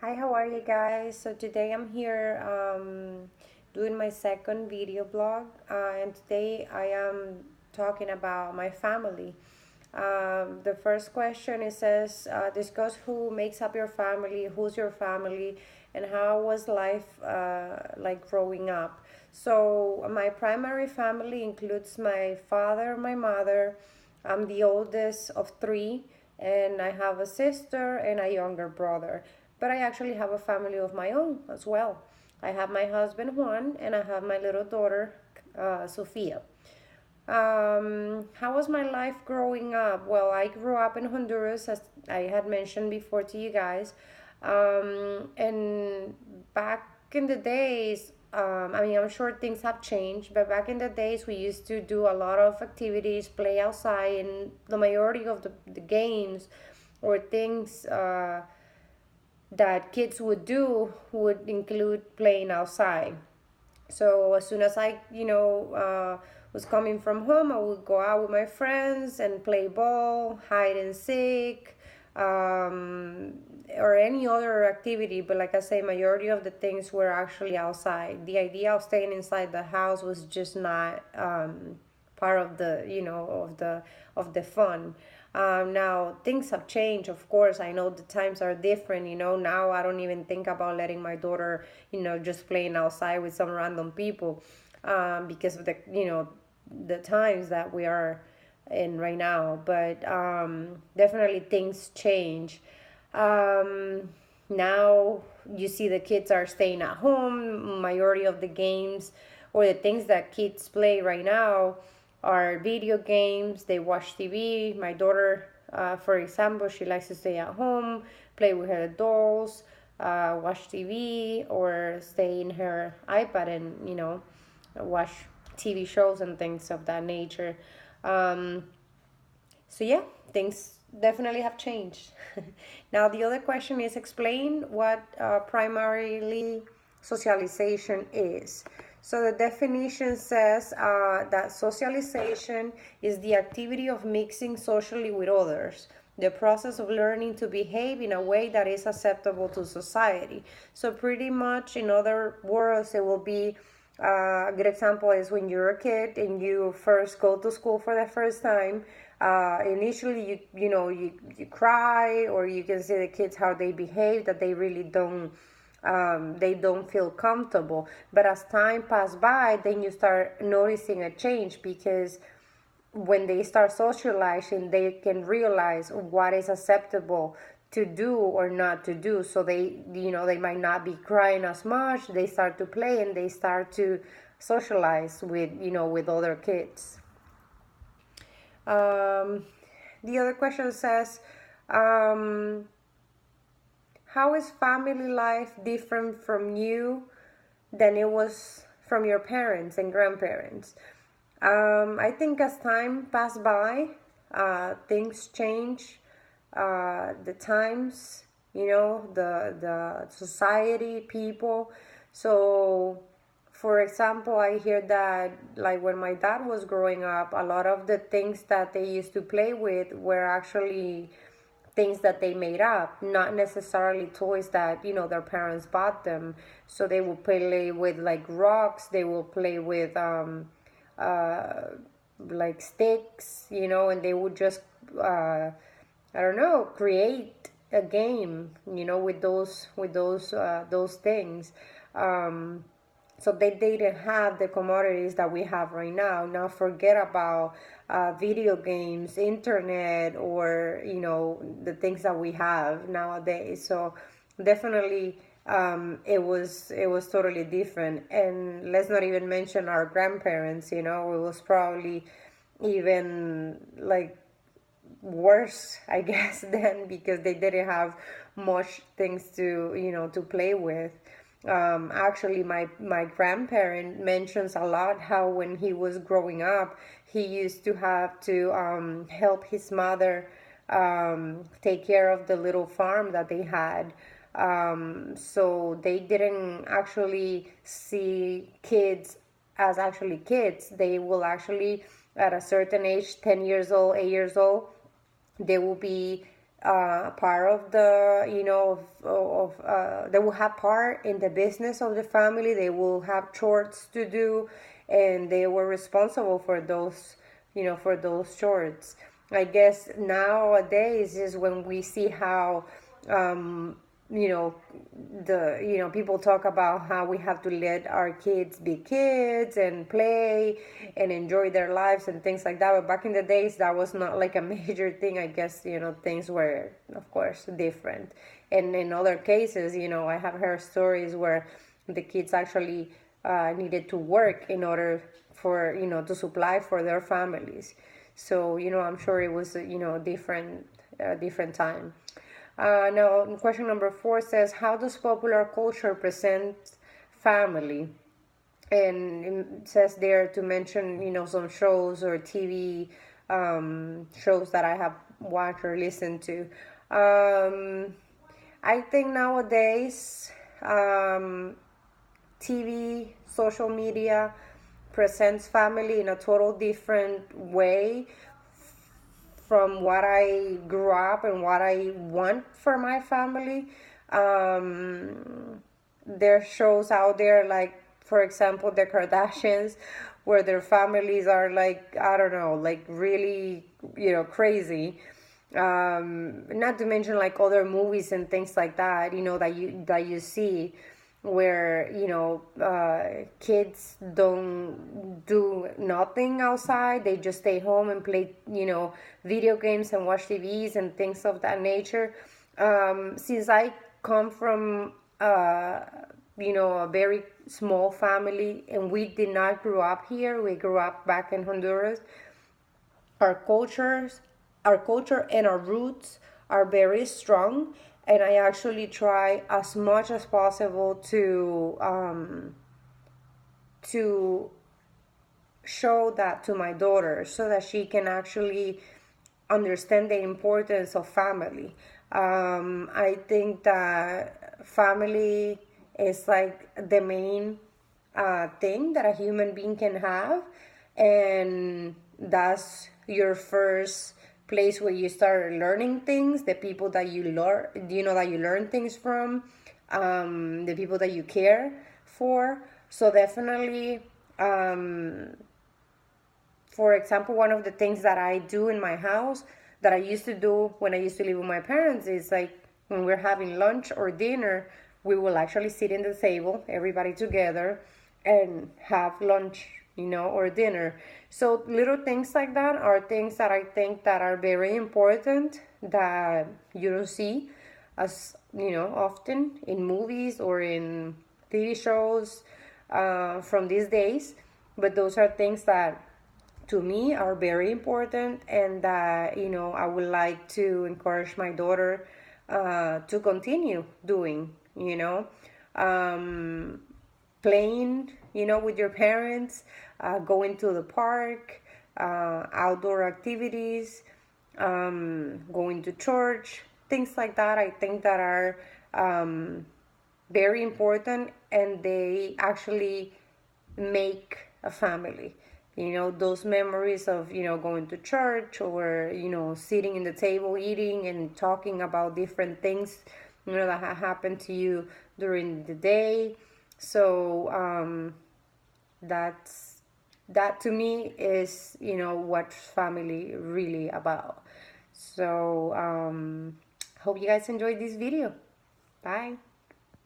Hi, how are you guys? So today I'm here doing my second video blog, and today I am talking about my family. The first question it says, discuss who makes up your family, who's your family, and how was life like growing up. So my primary family includes my father, my mother. I'm the oldest of three, and I have a sister and a younger brother. But I actually have a family of my own as well. I have my husband Juan, and I have my little daughter Sofia. How was my life growing up? Well, I grew up in Honduras, as I had mentioned before to you guys. And back in the days, I'm sure things have changed, but back in the days, we used to do a lot of activities, play outside, and the majority of the games or things that kids would do would include playing outside. So as soon as I was coming from home, I would go out with my friends and play ball, hide and seek, or any other activity. But like I say, majority of the things were actually outside. The idea of staying inside the house was just not part of the fun. Now things have changed. Of course, I know the times are different. Now I don't even think about letting my daughter, just playing outside with some random people, because of the times that we are in right now. But definitely things change. Now you see the kids are staying at home. Majority of the games or the things that kids play right now are video games. They watch TV. My daughter, for example, she likes to stay at home, play with her dolls, watch TV, or stay in her iPad and watch TV shows and things of that nature. Um, so yeah, things definitely have changed. Now the other question is, explain what primarily socialization is. So the definition says that socialization is the activity of mixing socially with others, the process of learning to behave in a way that is acceptable to society. So pretty much, in other words, it will be a good example is when you're a kid and you first go to school for the first time. Initially, you cry, or you can see the kids how they behave, that they really don't feel comfortable. But as time passes by, then you start noticing a change, because when they start socializing, they can realize what is acceptable to do or not to do. So they might not be crying as much. They start to play and they start to socialize with other kids. The other question says, um, how is family life different from you than it was from your parents and grandparents? I think as time passed by, things change. The times, the society, people. So, for example, I hear that like when my dad was growing up, a lot of the things that they used to play with were actually things that they made up, not necessarily toys that their parents bought them. So they will play with like rocks. They will play with uh, like sticks, and they would just I don't know, create a game, with those things. Um, so they didn't have the commodities that we have right now. Now forget about video games, internet, or the things that we have nowadays. So definitely, it was totally different. And let's not even mention our grandparents. It was probably even like worse, I guess, then, because they didn't have much things to play with. Actually, my grandparent mentions a lot how when he was growing up, he used to have to help his mother take care of the little farm that they had. So they didn't actually see kids as actually kids. They will actually, at a certain age, 10 years old, 8 years old, they will be part of the, they will have part in the business of the family. They will have chores to do, and they were responsible for those, for those chores. I guess nowadays is when we see how, um, you know people talk about how we have to let our kids be kids and play and enjoy their lives and things like that, but back in the days that was not like a major thing. I guess things were, of course, different. And in other cases, I have heard stories where the kids actually needed to work in order for to supply for their families. So I'm sure it was different time. Now, question number 4 says, how does popular culture present family? And it says there to mention, some shows or TV shows that I have watched or listened to. I think nowadays, TV, social media presents family in a total different way from what I grew up and what I want for my family. There are shows out there like, for example, the Kardashians, where their families are like, I don't know, like really, crazy. Not to mention like other movies and things like that, that you see where kids don't do nothing outside. They just stay home and play video games and watch TVs and things of that nature. Since I come from a very small family, and we did not grow up here, we grew up back in Honduras. Our culture and our roots are very strong, and I actually try as much as possible to show that to my daughter so that she can actually understand the importance of family. I think that family is like the main thing that a human being can have, and that's your first place where you start learning things. The people that you learn, that you learn things from, the people that you care for. So definitely, for example, one of the things that I do in my house that I used to do when I used to live with my parents is like when we're having lunch or dinner, we will actually sit in the table, everybody together, and have lunch, or dinner. So little things like that are things that I think that are very important that you don't see as, often in movies or in TV shows from these days. But those are things that to me are very important, and that I would like to encourage my daughter to continue doing, um, playing, with your parents, going to the park, outdoor activities, going to church, things like that. I think that are very important, and they actually make a family. Those memories of, going to church, or, sitting in the table eating and talking about different things, that have happened to you during the day. So that to me is, what family really about. So hope you guys enjoyed this video. Bye.